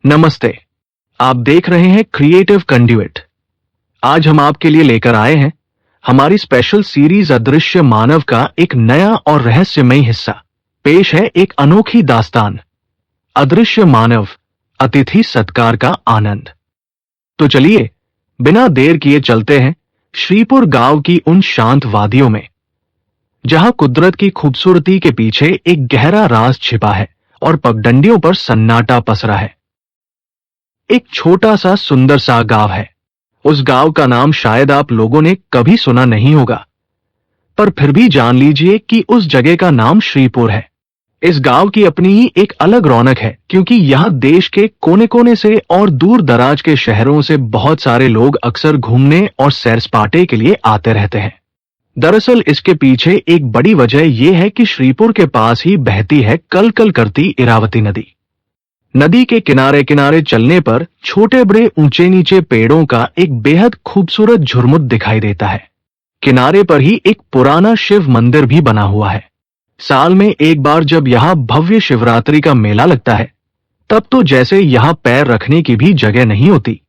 नमस्ते। आप देख रहे हैं क्रिएटिव कंड्यूइट। आज हम आपके लिए लेकर आए हैं हमारी स्पेशल सीरीज अदृश्य मानव का एक नया और रहस्यमयी हिस्सा। पेश है एक अनोखी दास्तान, अदृश्य मानव, अतिथि सत्कार का आनंद। तो चलिए बिना देर किए चलते हैं श्रीपुर गांव की उन शांत वादियों में, जहां कुदरत की खूबसूरती के पीछे एक गहरा राज छिपा है और पगडंडियों पर सन्नाटा पसरा है। एक छोटा सा सुंदर सा गांव है। उस गांव का नाम शायद आप लोगों ने कभी सुना नहीं होगा, पर फिर भी जान लीजिए कि उस जगह का नाम श्रीपुर है। इस गांव की अपनी ही एक अलग रौनक है, क्योंकि यहां देश के कोने कोने से और दूर दराज के शहरों से बहुत सारे लोग अक्सर घूमने और सैर सपाटे के लिए आते रहते हैं। दरअसल इसके पीछे एक बड़ी वजह यह है कि श्रीपुर के पास ही बहती है कल कल करती इरावती नदी। नदी के किनारे किनारे चलने पर छोटे बड़े ऊंचे नीचे पेड़ों का एक बेहद खूबसूरत झुरमुट दिखाई देता है। किनारे पर ही एक पुराना शिव मंदिर भी बना हुआ है। साल में एक बार जब यहाँ भव्य शिवरात्रि का मेला लगता है, तब तो जैसे यहाँ पैर रखने की भी जगह नहीं होती।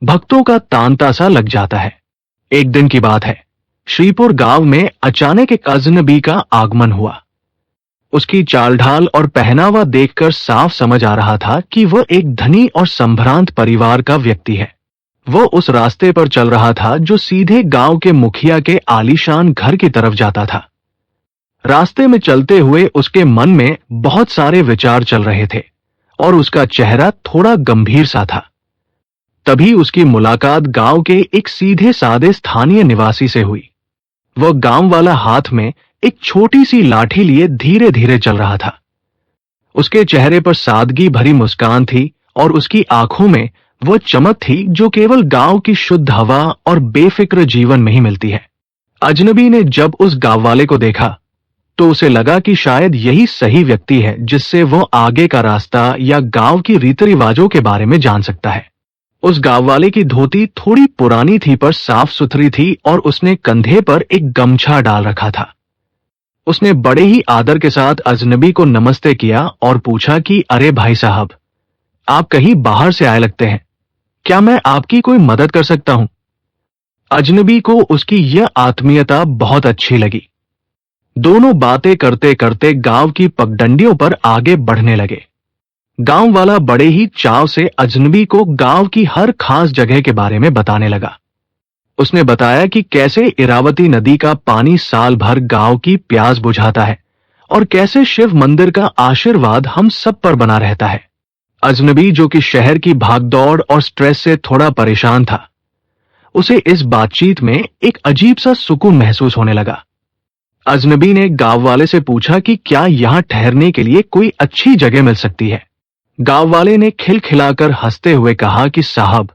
भक्तों का तांता सा लग जाता है। एक दिन की बात है, श्रीपुर गांव में अचानक एक अजनबी का आगमन हुआ। उसकी चाल ढाल और पहनावा देखकर साफ समझ आ रहा था कि वह एक धनी और संभ्रांत परिवार का व्यक्ति है। वह उस रास्ते पर चल रहा था जो सीधे गांव के मुखिया के आलीशान घर की तरफ जाता था। रास्ते में चलते हुए उसके मन में बहुत सारे विचार चल रहे थे और उसका चेहरा थोड़ा गंभीर सा था। तभी उसकी मुलाकात गांव के एक सीधे सादे स्थानीय निवासी से हुई। वह गांव वाला हाथ में एक छोटी सी लाठी लिए धीरे धीरे चल रहा था। उसके चेहरे पर सादगी भरी मुस्कान थी और उसकी आंखों में वह चमक थी जो केवल गांव की शुद्ध हवा और बेफिक्र जीवन में ही मिलती है। अजनबी ने जब उस गांव वाले को देखा तो उसे लगा कि शायद यही सही व्यक्ति है जिससे वह आगे का रास्ता या गांव की रीति रिवाजों के बारे में जान सकता है। उस गांव वाले की धोती थोड़ी पुरानी थी पर साफ सुथरी थी और उसने कंधे पर एक गमछा डाल रखा था। उसने बड़े ही आदर के साथ अजनबी को नमस्ते किया और पूछा कि अरे भाई साहब, आप कहीं बाहर से आए लगते हैं, क्या मैं आपकी कोई मदद कर सकता हूं? अजनबी को उसकी यह आत्मीयता बहुत अच्छी लगी। दोनों बातें करते करते गांव की पगडंडियों पर आगे बढ़ने लगे। गांव वाला बड़े ही चाव से अजनबी को गांव की हर खास जगह के बारे में बताने लगा। उसने बताया कि कैसे इरावती नदी का पानी साल भर गांव की प्यास बुझाता है और कैसे शिव मंदिर का आशीर्वाद हम सब पर बना रहता है। अजनबी, जो कि शहर की भागदौड़ और स्ट्रेस से थोड़ा परेशान था, उसे इस बातचीत में एक अजीब सा सुकून महसूस होने लगा। अजनबी ने गांव वाले से पूछा कि क्या यहां ठहरने के लिए कोई अच्छी जगह मिल सकती है। गांव वाले ने खिलखिलाकर हंसते हुए कहा कि साहब,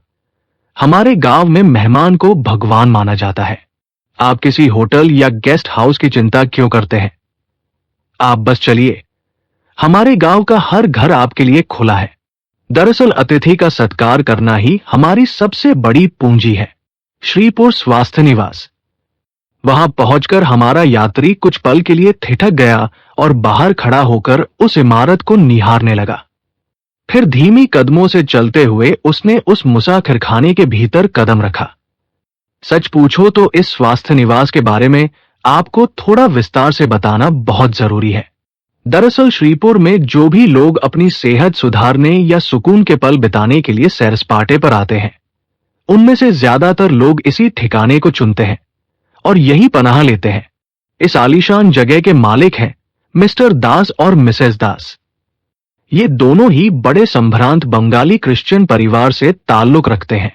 हमारे गांव में मेहमान को भगवान माना जाता है। आप किसी होटल या गेस्ट हाउस की चिंता क्यों करते हैं? आप बस चलिए, हमारे गांव का हर घर आपके लिए खुला है। दरअसल अतिथि का सत्कार करना ही हमारी सबसे बड़ी पूंजी है। श्रीपुर स्वास्थ्य निवास। वहां पहुंचकर हमारा यात्री कुछ पल के लिए ठिठक गया और बाहर खड़ा होकर उस इमारत को निहारने लगा। फिर धीमी कदमों से चलते हुए उसने उस मुसाफिरखाने के भीतर कदम रखा। सच पूछो तो इस स्वास्थ्य निवास के बारे में आपको थोड़ा विस्तार से बताना बहुत जरूरी है। दरअसल श्रीपुर में जो भी लोग अपनी सेहत सुधारने या सुकून के पल बिताने के लिए सैर सपाटे पर आते हैं, उनमें से ज्यादातर लोग इसी ठिकाने को चुनते हैं और यही पनाह लेते हैं। इस आलीशान जगह के मालिक हैं मिस्टर दास और मिसेस दास। ये दोनों ही बड़े संभ्रांत बंगाली क्रिश्चियन परिवार से ताल्लुक रखते हैं।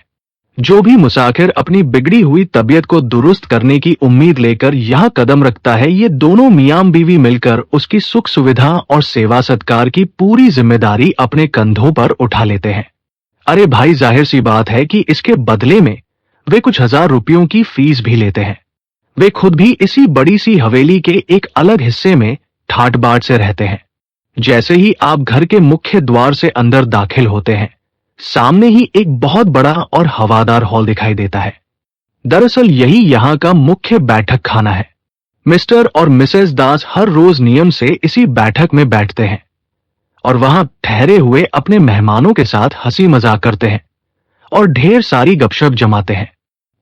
जो भी मुसाफिर अपनी बिगड़ी हुई तबीयत को दुरुस्त करने की उम्मीद लेकर यहाँ कदम रखता है, ये दोनों मियां बीवी मिलकर उसकी सुख सुविधा और सेवा सत्कार की पूरी जिम्मेदारी अपने कंधों पर उठा लेते हैं। अरे भाई, जाहिर सी बात है कि इसके बदले में वे कुछ हजार रुपयों की फीस भी लेते हैं। वे खुद भी इसी बड़ी सी हवेली के एक अलग हिस्से में ठाट बाट से रहते हैं। जैसे ही आप घर के मुख्य द्वार से अंदर दाखिल होते हैं, सामने ही एक बहुत बड़ा और हवादार हॉल दिखाई देता है। दरअसल यही यहाँ का मुख्य बैठक खाना है। मिस्टर और मिसेस दास हर रोज नियम से इसी बैठक में बैठते हैं और वहां ठहरे हुए अपने मेहमानों के साथ हंसी मजाक करते हैं और ढेर सारी गपशप जमाते हैं।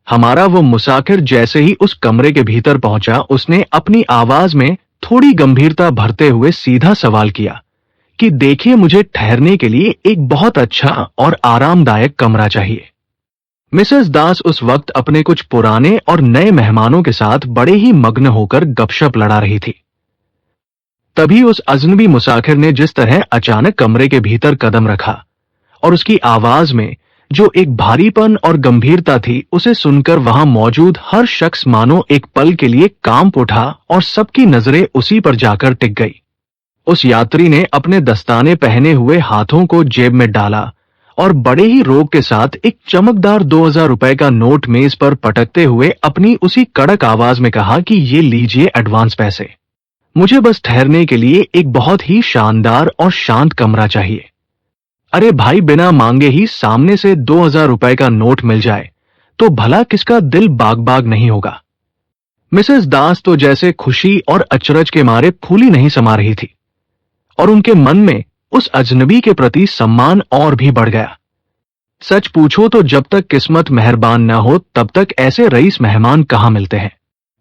हमारा वो मुसाफिर जैसे ही उस कमरे के भीतर पहुंचा, उसने अपनी आवाज में थोड़ी गंभीरता भरते हुए सीधा सवाल किया कि देखिए, मुझे ठहरने के लिए एक बहुत अच्छा और आरामदायक कमरा चाहिए। मिसेस दास उस वक्त अपने कुछ पुराने और नए मेहमानों के साथ बड़े ही मग्न होकर गपशप लड़ा रही थी। तभी उस अजनबी मुसाफिर ने जिस तरह अचानक कमरे के भीतर कदम रखा और उसकी आवाज में जो एक भारीपन और गंभीरता थी, उसे सुनकर वहां मौजूद हर शख्स मानो एक पल के लिए कांप उठा और सबकी नजरें उसी पर जाकर टिक गई। उस यात्री ने अपने दस्ताने पहने हुए हाथों को जेब में डाला और बड़े ही रोब के साथ एक चमकदार 2000 रुपए का नोट मेज पर पटकते हुए अपनी उसी कड़क आवाज में कहा कि ये लीजिए एडवांस पैसे। मुझे बस ठहरने के लिए एक बहुत ही शानदार और शांत कमरा चाहिए। अरे भाई, बिना मांगे ही सामने से 2000 रुपए का नोट मिल जाए तो भला किसका दिल बाग बाग नहीं होगा। मिसेस दास तो जैसे खुशी और अचरज के मारे फूली नहीं समा रही थी और उनके मन में उस अजनबी के प्रति सम्मान और भी बढ़ गया। सच पूछो तो जब तक किस्मत मेहरबान न हो तब तक ऐसे रईस मेहमान कहां मिलते हैं।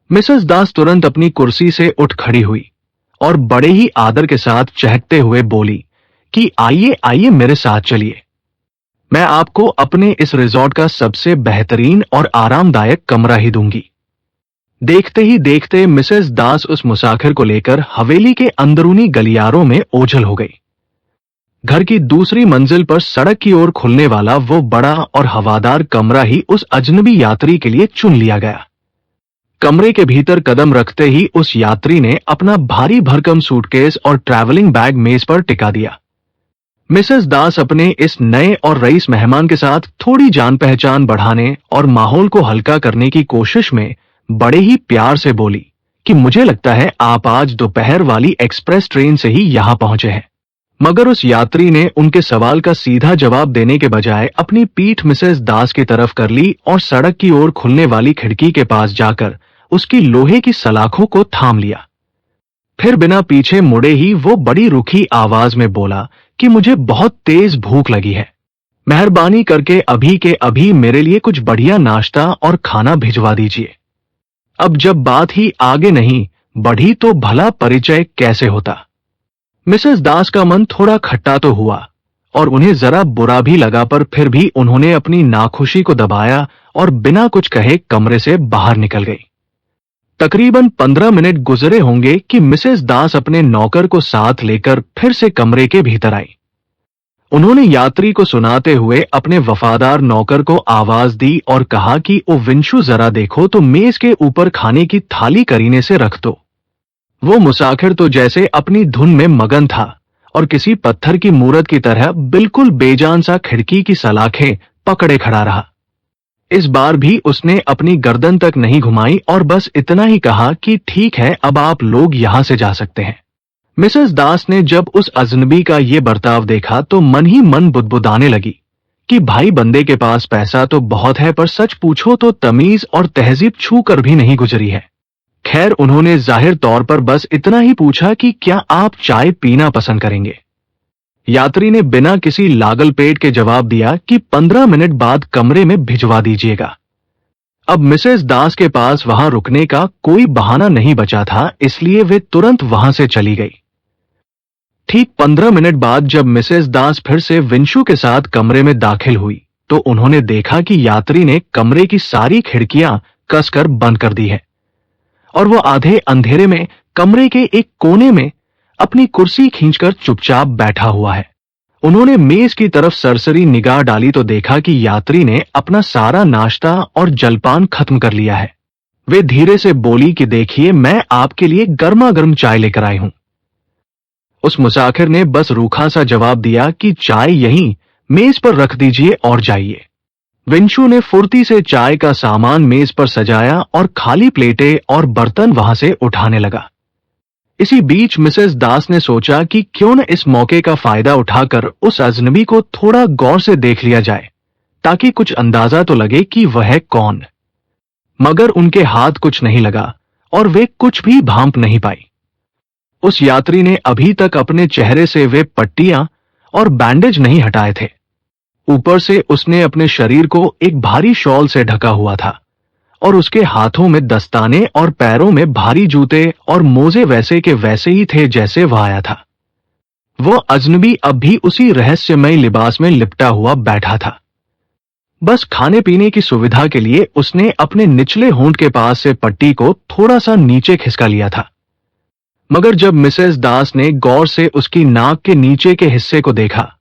मिसेस दास तुरंत अपनी कुर्सी से उठ खड़ी हुई और बड़े ही आदर के साथ चहकते हुए बोली कि आइए आइए, मेरे साथ चलिए। मैं आपको अपने इस रिजॉर्ट का सबसे बेहतरीन और आरामदायक कमरा ही दूंगी। देखते ही देखते मिसेस दास उस मुसाफिर को लेकर हवेली के अंदरूनी गलियारों में ओझल हो गई। घर की दूसरी मंजिल पर सड़क की ओर खुलने वाला वो बड़ा और हवादार कमरा ही उस अजनबी यात्री के लिए चुन लिया गया। कमरे के भीतर कदम रखते ही उस यात्री ने अपना भारी भरकम सूटकेस और ट्रैवलिंग बैग मेज पर टिका दिया। मिसेस दास अपने इस नए और रईस मेहमान के साथ थोड़ी जान पहचान बढ़ाने और माहौल को हल्का करने की कोशिश में बड़े ही प्यार से बोली कि मुझे लगता है आप आज दोपहर वाली एक्सप्रेस ट्रेन से ही यहां पहुंचे हैं। मगर उस यात्री ने उनके सवाल का सीधा जवाब देने के बजाय अपनी पीठ मिसेस दास की तरफ कर ली और सड़क की ओर खुलने वाली खिड़की के पास जाकर उसकी लोहे की सलाखों को थाम लिया। फिर बिना पीछे मुड़े ही वो बड़ी रुखी आवाज में बोला कि मुझे बहुत तेज भूख लगी है। मेहरबानी करके अभी के अभी मेरे लिए कुछ बढ़िया नाश्ता और खाना भिजवा दीजिए। अब जब बात ही आगे नहीं बढ़ी तो भला परिचय कैसे होता। मिसेस दास का मन थोड़ा खट्टा तो हुआ और उन्हें जरा बुरा भी लगा, पर फिर भी उन्होंने अपनी नाखुशी को दबाया और बिना कुछ कहे कमरे से बाहर निकल गई। तकरीबन 15 मिनट गुजरे होंगे कि मिसेस दास अपने नौकर को साथ लेकर फिर से कमरे के भीतर आई। उन्होंने यात्री को सुनाते हुए अपने वफादार नौकर को आवाज दी और कहा कि ओ विंशु, जरा देखो तो मेज के ऊपर खाने की थाली करीने से रख दो। वो मुसाफिर तो जैसे अपनी धुन में मगन था और किसी पत्थर की मूरत की तरह बिल्कुल बेजान सा खिड़की की सलाखें पकड़े खड़ा रहा। इस बार भी उसने अपनी गर्दन तक नहीं घुमाई और बस इतना ही कहा कि ठीक है, अब आप लोग यहां से जा सकते हैं। मिसेस दास ने जब उस अजनबी का ये बर्ताव देखा तो मन ही मन बुदबुदाने लगी कि भाई बंदे के पास पैसा तो बहुत है, पर सच पूछो तो तमीज और तहजीब छू कर भी नहीं गुजरी है। खैर, उन्होंने जाहिर तौर पर बस इतना ही पूछा कि क्या आप चाय पीना पसंद करेंगे। यात्री ने बिना किसी लागल पेट के जवाब दिया कि 15 मिनट बाद कमरे में भिजवा दीजिएगा। अब मिसेस दास के पास वहां रुकने का कोई बहाना नहीं बचा था, इसलिए वे तुरंत वहां से चली गई। ठीक 15 मिनट बाद जब मिसेस दास फिर से विंशु के साथ कमरे में दाखिल हुई तो उन्होंने देखा कि यात्री ने कमरे की सारी खिड़कियां कसकर बंद कर दी है और वो आधे अंधेरे में कमरे के एक कोने में अपनी कुर्सी खींचकर चुपचाप बैठा हुआ है। उन्होंने मेज की तरफ सरसरी निगाह डाली तो देखा कि यात्री ने अपना सारा नाश्ता और जलपान खत्म कर लिया है। वे धीरे से बोली कि देखिए, मैं आपके लिए गर्मा गर्म चाय लेकर आई हूं। उस मुसाफिर ने बस रूखा सा जवाब दिया कि चाय यहीं मेज पर रख दीजिए और जाइए। विंशु ने फुर्ती से चाय का सामान मेज पर सजाया और खाली प्लेटें और बर्तन वहां से उठाने लगा। इसी बीच मिसेस दास ने सोचा कि क्यों न इस मौके का फायदा उठाकर उस अजनबी को थोड़ा गौर से देख लिया जाए ताकि कुछ अंदाजा तो लगे कि वह है कौन। मगर उनके हाथ कुछ नहीं लगा और वे कुछ भी भांप नहीं पाई। उस यात्री ने अभी तक अपने चेहरे से वे पट्टियां और बैंडेज नहीं हटाए थे। ऊपर से उसने अपने शरीर को एक भारी शॉल से ढका हुआ था और उसके हाथों में दस्ताने और पैरों में भारी जूते और मोजे वैसे के वैसे ही थे जैसे वह आया था। वो अजनबी अब भी उसी रहस्यमय लिबास में लिपटा हुआ बैठा था। बस खाने पीने की सुविधा के लिए उसने अपने निचले होंठ के पास से पट्टी को थोड़ा सा नीचे खिसका लिया था। मगर जब मिसेस दास ने गौर से उसकी नाक के नीचे के हिस्से को देखा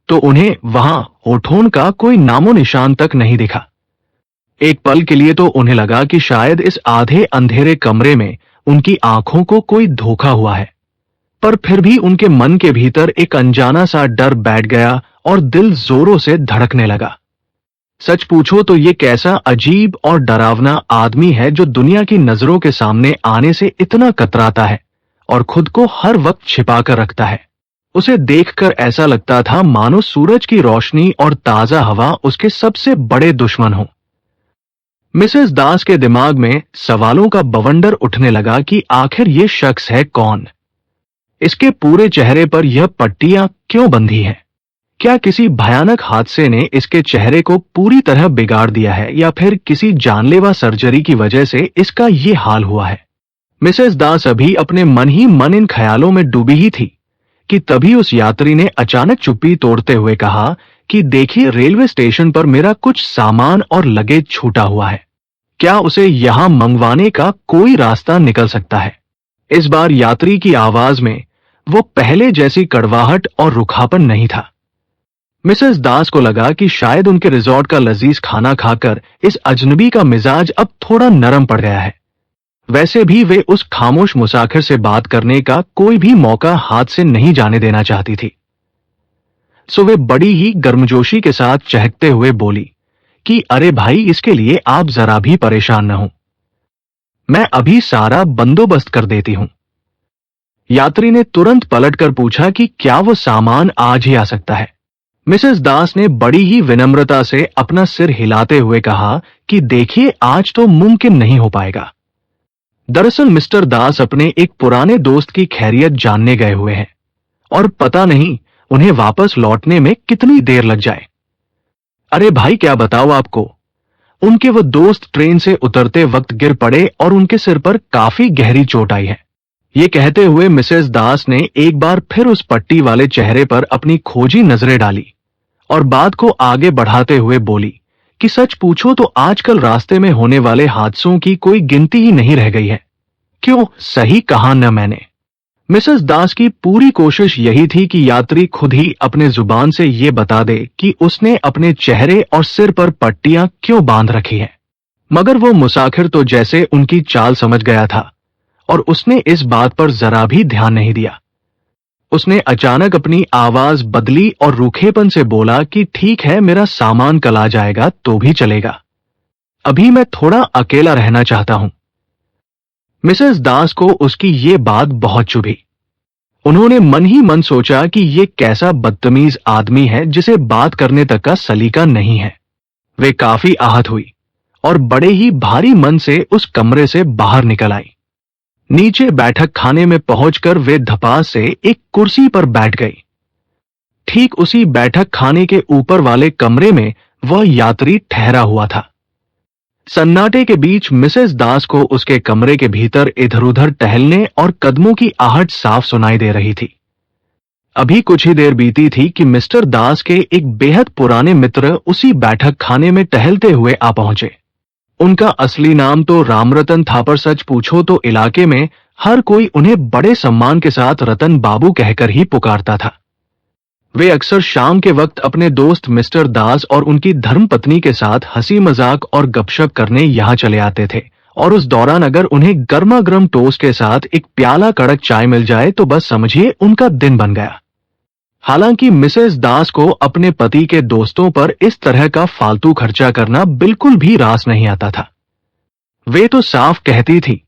तो उन्हें वहां होठों का कोई नामो निशान तक नहीं दिखा। एक पल के लिए तो उन्हें लगा कि शायद इस आधे अंधेरे कमरे में उनकी आंखों को कोई धोखा हुआ है, पर फिर भी उनके मन के भीतर एक अनजाना सा डर बैठ गया और दिल जोरों से धड़कने लगा। सच पूछो तो ये कैसा अजीब और डरावना आदमी है जो दुनिया की नजरों के सामने आने से इतना कतराता है और खुद को हर वक्त छिपा कर रखता है। उसे देखकर ऐसा लगता था मानो सूरज की रोशनी और ताजा हवा उसके सबसे बड़े दुश्मन हो। मिसेस दास के दिमाग में सवालों का बवंडर उठने लगा कि आखिर ये शख्स है कौन? इसके पूरे चेहरे पर यह पट्टियां क्यों बंधी हैं? क्या किसी भयानक हादसे ने इसके चेहरे को पूरी तरह बिगाड़ दिया है या फिर किसी जानलेवा सर्जरी की वजह से इसका ये हाल हुआ है? मिसेस दास अभी अपने मन ही मन इन ख्यालों में डूबी ही थी कि तभी उस यात्री ने अचानक चुप्पी तोड़ते हुए कहा कि देखिए, रेलवे स्टेशन पर मेरा कुछ सामान और लगेज छूटा हुआ है। क्या उसे यहां मंगवाने का कोई रास्ता निकल सकता है? इस बार यात्री की आवाज में वो पहले जैसी कड़वाहट और रुखापन नहीं था। मिसेस दास को लगा कि शायद उनके रिजॉर्ट का लजीज खाना खाकर इस अजनबी का मिजाज अब थोड़ा नरम पड़ गया है। वैसे भी वे उस खामोश मुसाफिर से बात करने का कोई भी मौका हाथ से नहीं जाने देना चाहती थी। सो वे बड़ी ही गर्मजोशी के साथ चहकते हुए बोली कि अरे भाई, इसके लिए आप जरा भी परेशान न हो, मैं अभी सारा बंदोबस्त कर देती हूं। यात्री ने तुरंत पलटकर पूछा कि क्या वो सामान आज ही आ सकता है? मिसेस दास ने बड़ी ही विनम्रता से अपना सिर हिलाते हुए कहा कि देखिए, आज तो मुमकिन नहीं हो पाएगा। दरअसल मिस्टर दास अपने एक पुराने दोस्त की खैरियत जानने गए हुए हैं और पता नहीं उन्हें वापस लौटने में कितनी देर लग जाए। अरे भाई, क्या बताओ आपको, उनके वो दोस्त ट्रेन से उतरते वक्त गिर पड़े और उनके सिर पर काफी गहरी चोट आई है। ये कहते हुए मिसेस दास ने एक बार फिर उस पट्टी वाले चेहरे पर अपनी खोजी नजरें डाली और बात को आगे बढ़ाते हुए बोली कि सच पूछो तो आजकल रास्ते में होने वाले हादसों की कोई गिनती ही नहीं रह गई है। क्यों, सही कहा न मैंने? मिसेस दास की पूरी कोशिश यही थी कि यात्री खुद ही अपने जुबान से ये बता दे कि उसने अपने चेहरे और सिर पर पट्टियां क्यों बांध रखी हैं। मगर वो मुसाफिर तो जैसे उनकी चाल समझ गया था और उसने इस बात पर जरा भी ध्यान नहीं दिया। उसने अचानक अपनी आवाज बदली और रूखेपन से बोला कि ठीक है, मेरा सामान कल आ जाएगा तो भी चलेगा, अभी मैं थोड़ा अकेला रहना चाहता हूं। मिसेस दास को उसकी ये बात बहुत चुभी। उन्होंने मन ही मन सोचा कि ये कैसा बदतमीज आदमी है जिसे बात करने तक का सलीका नहीं है। वे काफी आहत हुई और बड़े ही भारी मन से उस कमरे से बाहर निकल आई। नीचे बैठक खाने में पहुंचकर वे धपास से एक कुर्सी पर बैठ गई। ठीक उसी बैठक खाने के ऊपर वाले कमरे में वह यात्री ठहरा हुआ था। सन्नाटे के बीच मिसेस दास को उसके कमरे के भीतर इधर उधर टहलने और कदमों की आहट साफ सुनाई दे रही थी। अभी कुछ ही देर बीती थी कि मिस्टर दास के एक बेहद पुराने मित्र उसी बैठक खाने में टहलते हुए आ पहुंचे। उनका असली नाम तो रामरतन था, पर सच पूछो तो इलाके में हर कोई उन्हें बड़े सम्मान के साथ रतन बाबू कहकर ही पुकारता था। वे अक्सर शाम के वक्त अपने दोस्त मिस्टर दास और उनकी धर्मपत्नी के साथ हंसी मजाक और गपशप करने यहाँ चले आते थे और उस दौरान अगर उन्हें गर्मा गर्म टोस्ट के साथ एक प्याला कड़क चाय मिल जाए तो बस समझिए उनका दिन बन गया। हालांकि मिसेस दास को अपने पति के दोस्तों पर इस तरह का फालतू खर्चा करना बिल्कुल भी रास नहीं आता था। वे तो साफ कहती थी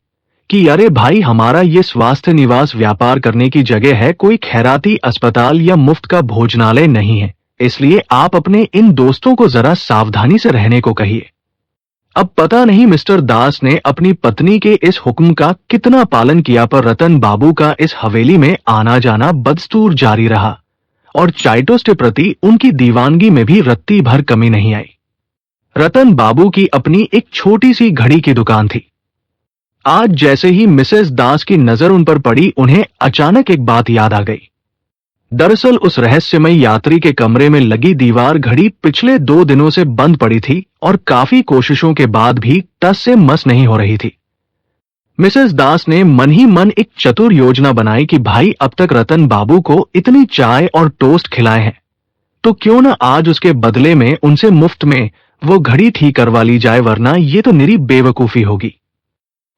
कि अरे भाई, हमारा ये स्वास्थ्य निवास व्यापार करने की जगह है, कोई खैराती अस्पताल या मुफ्त का भोजनालय नहीं है, इसलिए आप अपने इन दोस्तों को जरा सावधानी से रहने को कहिए। अब पता नहीं मिस्टर दास ने अपनी पत्नी के इस हुक्म का कितना पालन किया, पर रतन बाबू का इस हवेली में आना जाना बदस्तूर जारी रहा और चाइटोस के प्रति उनकी दीवानगी में भी रत्ती भर कमी नहीं आई। रतन बाबू की अपनी एक छोटी सी घड़ी की दुकान थी। आज जैसे ही मिसेस दास की नजर उन पर पड़ी, उन्हें अचानक एक बात याद आ गई। दरअसल उस रहस्यमय यात्री के कमरे में लगी दीवार घड़ी पिछले 2 दिनों से बंद पड़ी थी और काफी कोशिशों के बाद भी टस से मस नहीं हो रही थी। मिसेस दास ने मन ही मन एक चतुर योजना बनाई कि भाई अब तक रतन बाबू को इतनी चाय और टोस्ट खिलाए हैं, तो क्यों न आज उसके बदले में उनसे मुफ्त में वो घड़ी ठीक करवा ली जाए, वरना ये तो निरी बेवकूफी होगी।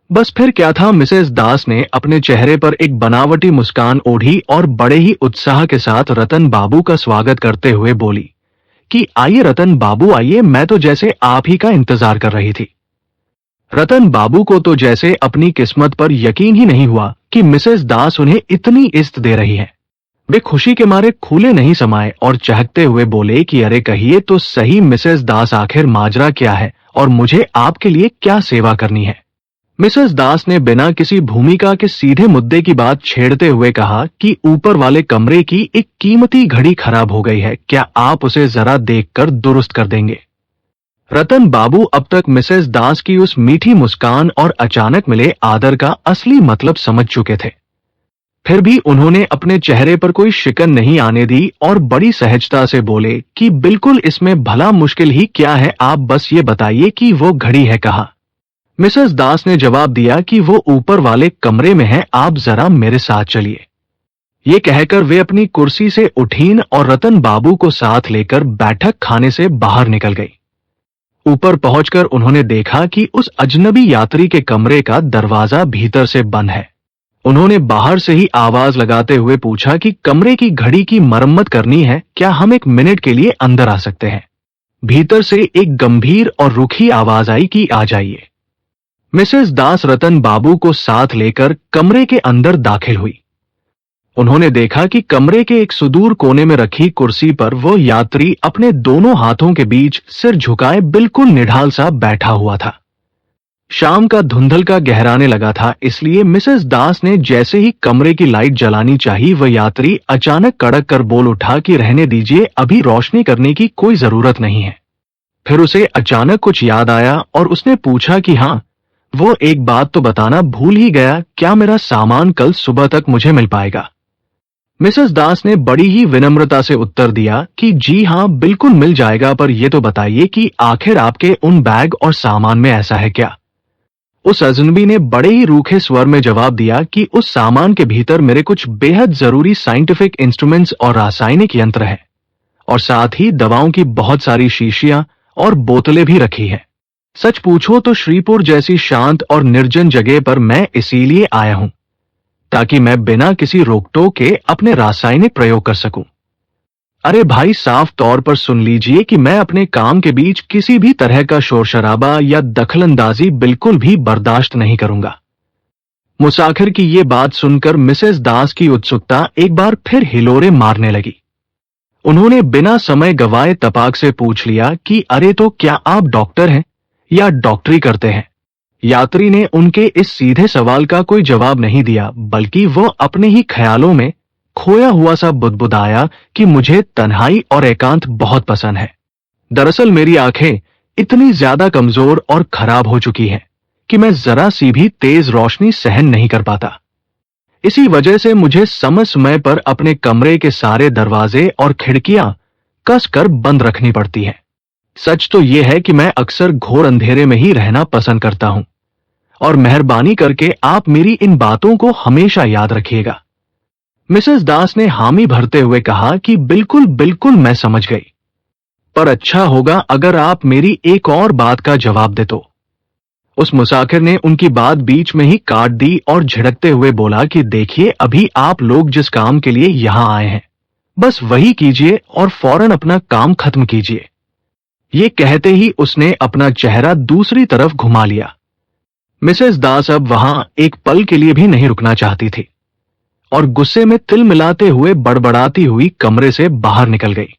बस फिर क्या था, मिसेस दास ने अपने चेहरे पर एक बनावटी मुस्कान ओढ़ी और बड़े ही उत्साह के साथ रतन बाबू का स्वागत करते हुए बोली कि आइए रतन बाबू आइए, मैं तो जैसे आप ही का इंतजार कर रही थी। रतन बाबू को तो जैसे अपनी किस्मत पर यकीन ही नहीं हुआ कि मिसेस दास उन्हें इतनी इज्जत दे रही है। वे खुशी के मारे खुले नहीं समाये और चहकते हुए बोले कि अरे कहिए तो सही मिसेस दास, आखिर माजरा क्या है और मुझे आपके लिए क्या सेवा करनी है। मिसेस दास ने बिना किसी भूमिका के सीधे मुद्दे की बात छेड़ते हुए कहा कि ऊपर वाले कमरे की एक कीमती घड़ी खराब हो गई है, क्या आप उसे जरा देखकर दुरुस्त कर देंगे। रतन बाबू अब तक मिसेस दास की उस मीठी मुस्कान और अचानक मिले आदर का असली मतलब समझ चुके थे। फिर भी उन्होंने अपने चेहरे पर कोई शिकन नहीं आने दी और बड़ी सहजता से बोले कि बिल्कुल, इसमें भला मुश्किल ही क्या है, आप बस ये बताइए कि वो घड़ी है कहाँ। मिसेस दास ने जवाब दिया कि वो ऊपर वाले कमरे में है, आप जरा मेरे साथ चलिए। ये कहकर वे अपनी कुर्सी से उठीं और रतन बाबू को साथ लेकर बैठक खाने से बाहर निकल गई। ऊपर पहुंचकर उन्होंने देखा कि उस अजनबी यात्री के कमरे का दरवाजा भीतर से बंद है। उन्होंने बाहर से ही आवाज लगाते हुए पूछा कि कमरे की घड़ी की मरम्मत करनी है, क्या हम 1 मिनट के लिए अंदर आ सकते हैं। भीतर से एक गंभीर और रुखी आवाज आई कि आ जाइए। मिसेस दास रतन बाबू को साथ लेकर कमरे के अंदर दाखिल हुई। उन्होंने देखा कि कमरे के एक सुदूर कोने में रखी कुर्सी पर वो यात्री अपने दोनों हाथों के बीच सिर झुकाए बिल्कुल निढाल सा बैठा हुआ था। शाम का धुंधलका गहराने लगा था, इसलिए मिसेस दास ने जैसे ही कमरे की लाइट जलानी चाहिए, वह यात्री अचानक कड़क कर बोल उठा कि रहने दीजिए, अभी रोशनी करने की कोई जरूरत नहीं है। फिर उसे अचानक कुछ याद आया और उसने पूछा कि हाँ, वो एक बात तो बताना भूल ही गया, क्या मेरा सामान कल सुबह तक मुझे मिल पाएगा। मिसेस दास ने बड़ी ही विनम्रता से उत्तर दिया कि जी हाँ, बिल्कुल मिल जाएगा, पर यह तो बताइए कि आखिर आपके उन बैग और सामान में ऐसा है क्या। उस अजनबी ने बड़े ही रूखे स्वर में जवाब दिया कि उस सामान के भीतर मेरे कुछ बेहद जरूरी साइंटिफिक इंस्ट्रूमेंट्स और रासायनिक यंत्र हैं, और साथ ही दवाओं की बहुत सारी शीशियां और बोतलें भी रखी हैं। सच पूछो तो श्रीपुर जैसी शांत और निर्जन जगह पर मैं इसीलिए आया हूं, ताकि मैं बिना किसी रोकटोक के अपने रासायनिक प्रयोग कर सकूं। अरे भाई, साफ तौर पर सुन लीजिए कि मैं अपने काम के बीच किसी भी तरह का शोर शराबा या दखलंदाजी बिल्कुल भी बर्दाश्त नहीं करूंगा। मुसाफिर की ये बात सुनकर मिसेस दास की उत्सुकता एक बार फिर हिलोरे मारने लगी। उन्होंने बिना समय गवाए तपाक से पूछ लिया कि अरे तो क्या आप डॉक्टर हैं या डॉक्टरी करते हैं। यात्री ने उनके इस सीधे सवाल का कोई जवाब नहीं दिया, बल्कि वो अपने ही ख्यालों में खोया हुआ सा बुदबुदाया कि मुझे तन्हाई और एकांत बहुत पसंद है। दरअसल मेरी आंखें इतनी ज्यादा कमजोर और खराब हो चुकी हैं कि मैं जरा सी भी तेज रोशनी सहन नहीं कर पाता। इसी वजह से मुझे समय समय पर अपने कमरे के सारे दरवाजे और खिड़कियां कसकर बंद रखनी पड़ती हैं। सच तो यह है कि मैं अक्सर घोर अंधेरे में ही रहना पसंद करता हूं, और मेहरबानी करके आप मेरी इन बातों को हमेशा याद रखिएगा। मिसेस दास ने हामी भरते हुए कहा कि बिल्कुल बिल्कुल, मैं समझ गई, पर अच्छा होगा अगर आप मेरी एक और बात का जवाब दे तो। उस मुसाफिर ने उनकी बात बीच में ही काट दी और झिड़कते हुए बोला कि देखिए, अभी आप लोग जिस काम के लिए यहां आए हैं, बस वही कीजिए और फौरन अपना काम खत्म कीजिए। ये कहते ही उसने अपना चेहरा दूसरी तरफ घुमा लिया। मिसेस दास अब वहां एक पल के लिए भी नहीं रुकना चाहती थी और गुस्से में तिल मिलाते हुए बड़बड़ाती हुई कमरे से बाहर निकल गई।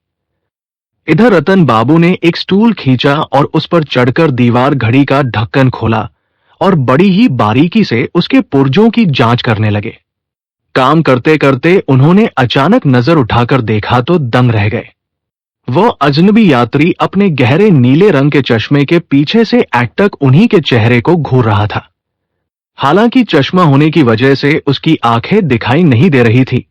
इधर रतन बाबू ने एक स्टूल खींचा और उस पर चढ़कर दीवार घड़ी का ढक्कन खोला और बड़ी ही बारीकी से उसके पुर्जों की जांच करने लगे। काम करते करते उन्होंने अचानक नजर उठाकर देखा तो दंग रह गए। वो अजनबी यात्री अपने गहरे नीले रंग के चश्मे के पीछे से एकटक उन्हीं के चेहरे को घूर रहा था। हालांकि चश्मा होने की वजह से उसकी आंखें दिखाई नहीं दे रही थी,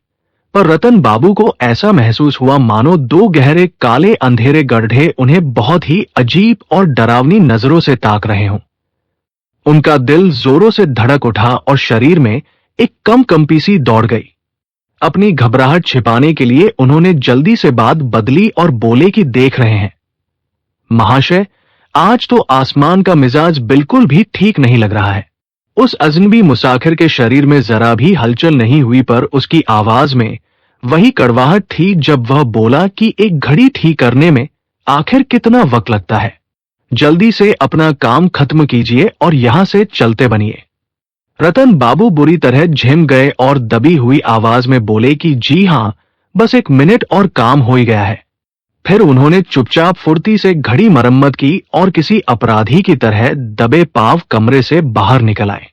पर रतन बाबू को ऐसा महसूस हुआ मानो दो गहरे काले अंधेरे गड्ढे उन्हें बहुत ही अजीब और डरावनी नजरों से ताक रहे हों। उनका दिल जोरों से धड़क उठा और शरीर में एक कंपी सी दौड़ गई। अपनी घबराहट छिपाने के लिए उन्होंने जल्दी से बात बदली और बोले कि देख रहे हैं महाशय, आज तो आसमान का मिजाज बिल्कुल भी ठीक नहीं लग रहा है। उस अजनबी मुसाफिर के शरीर में जरा भी हलचल नहीं हुई, पर उसकी आवाज में वही कड़वाहट थी जब वह बोला कि एक घड़ी ठीक करने में आखिर कितना वक्त लगता है। जल्दी से अपना काम खत्म कीजिए और यहां से चलते बनिए। रतन बाबू बुरी तरह झिम गए और दबी हुई आवाज में बोले कि जी हां, बस 1 मिनट और काम हो ही गया है। फिर उन्होंने चुपचाप फुर्ती से घड़ी मरम्मत की और किसी अपराधी की तरह दबे पांव कमरे से बाहर निकल आए।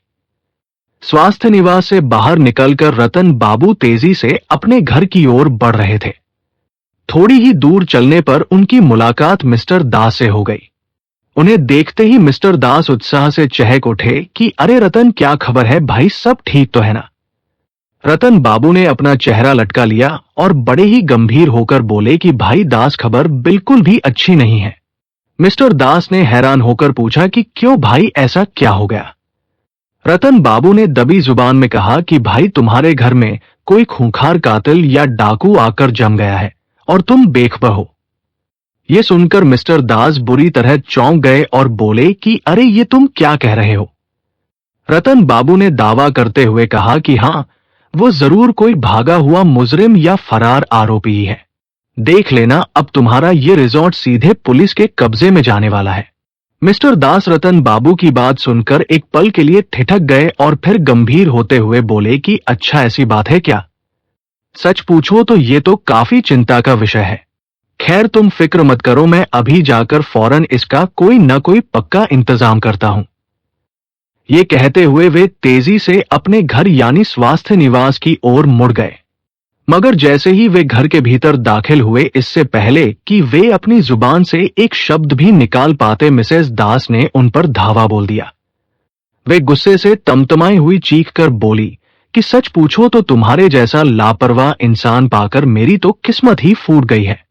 स्वास्थ्य निवास से बाहर निकलकर रतन बाबू तेजी से अपने घर की ओर बढ़ रहे थे। थोड़ी ही दूर चलने पर उनकी मुलाकात मिस्टर दास से हो गई। उन्हें देखते ही मिस्टर दास उत्साह से चहक उठे कि अरे रतन, क्या खबर है भाई, सब ठीक तो है ना? रतन बाबू ने अपना चेहरा लटका लिया और बड़े ही गंभीर होकर बोले कि भाई दास, खबर बिल्कुल भी अच्छी नहीं है। मिस्टर दास ने हैरान होकर पूछा कि क्यों भाई, ऐसा क्या हो गया? रतन बाबू ने दबी जुबान में कहा कि भाई, तुम्हारे घर में कोई खूंखार कातिल या डाकू आकर जम गया है और तुम बेखबर हो। यह सुनकर मिस्टर दास बुरी तरह चौंक गए और बोले कि अरे ये तुम क्या कह रहे हो? रतन बाबू ने दावा करते हुए कहा कि हां, वो जरूर कोई भागा हुआ मुजरिम या फरार आरोपी ही है। देख लेना, अब तुम्हारा ये रिजॉर्ट सीधे पुलिस के कब्जे में जाने वाला है। मिस्टर दास रतन बाबू की बात सुनकर एक पल के लिए ठिठक गए और फिर गंभीर होते हुए बोले कि अच्छा, ऐसी बात है क्या? सच पूछो तो ये तो काफी चिंता का विषय है। खैर तुम फिक्र मत करो, मैं अभी जाकर फौरन इसका कोई न कोई पक्का इंतजाम करता हूं। ये कहते हुए वे तेजी से अपने घर यानी स्वास्थ्य निवास की ओर मुड़ गए। मगर जैसे ही वे घर के भीतर दाखिल हुए, इससे पहले कि वे अपनी जुबान से एक शब्द भी निकाल पाते, मिसेस दास ने उन पर धावा बोल दिया। वे गुस्से से तमतमाई हुई चीख कर बोली कि सच पूछो तो तुम्हारे जैसा लापरवाह इंसान पाकर मेरी तो किस्मत ही फूट गई है।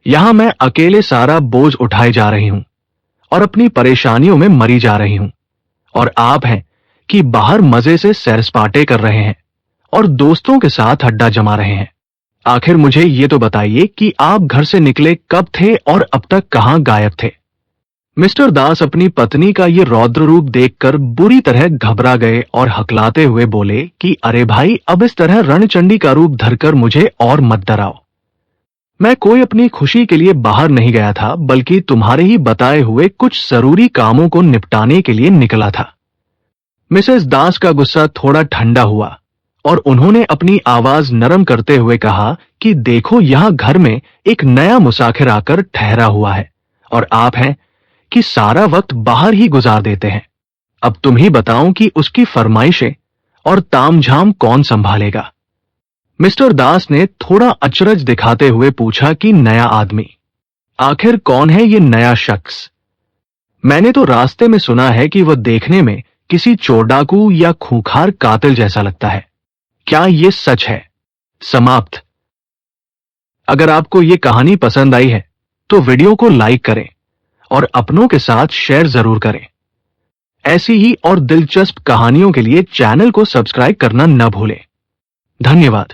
यहां मैं अकेले सारा बोझ उठाए जा रही हूं और अपनी परेशानियों में मरी जा रही हूं, और आप हैं कि बाहर मजे से सैर सपाटे कर रहे हैं और दोस्तों के साथ अड्डा जमा रहे हैं। आखिर मुझे ये तो बताइए कि आप घर से निकले कब थे और अब तक कहां गायब थे? मिस्टर दास अपनी पत्नी का ये रौद्र रूप देखकर बुरी तरह घबरा गए और हकलाते हुए बोले कि अरे भाई, अब इस तरह रणचंडी का रूप धरकर मुझे और मत डराओ। मैं कोई अपनी खुशी के लिए बाहर नहीं गया था, बल्कि तुम्हारे ही बताए हुए कुछ जरूरी कामों को निपटाने के लिए निकला था। मिसेस दास का गुस्सा थोड़ा ठंडा हुआ और उन्होंने अपनी आवाज नरम करते हुए कहा कि देखो, यहां घर में एक नया मुसाफिर आकर ठहरा हुआ है और आप हैं कि सारा वक्त बाहर ही गुजार देते हैं। अब तुम ही बताओ कि उसकी फरमाइशें और तामझाम कौन संभालेगा? मिस्टर दास ने थोड़ा अचरज दिखाते हुए पूछा कि नया आदमी? आखिर कौन है ये नया शख्स? मैंने तो रास्ते में सुना है कि वह देखने में किसी चोर डाकू या खूंखार कातिल जैसा लगता है। क्या ये सच है? समाप्त। अगर आपको ये कहानी पसंद आई है तो वीडियो को लाइक करें और अपनों के साथ शेयर जरूर करें। ऐसी ही और दिलचस्प कहानियों के लिए चैनल को सब्सक्राइब करना न भूलें। धन्यवाद।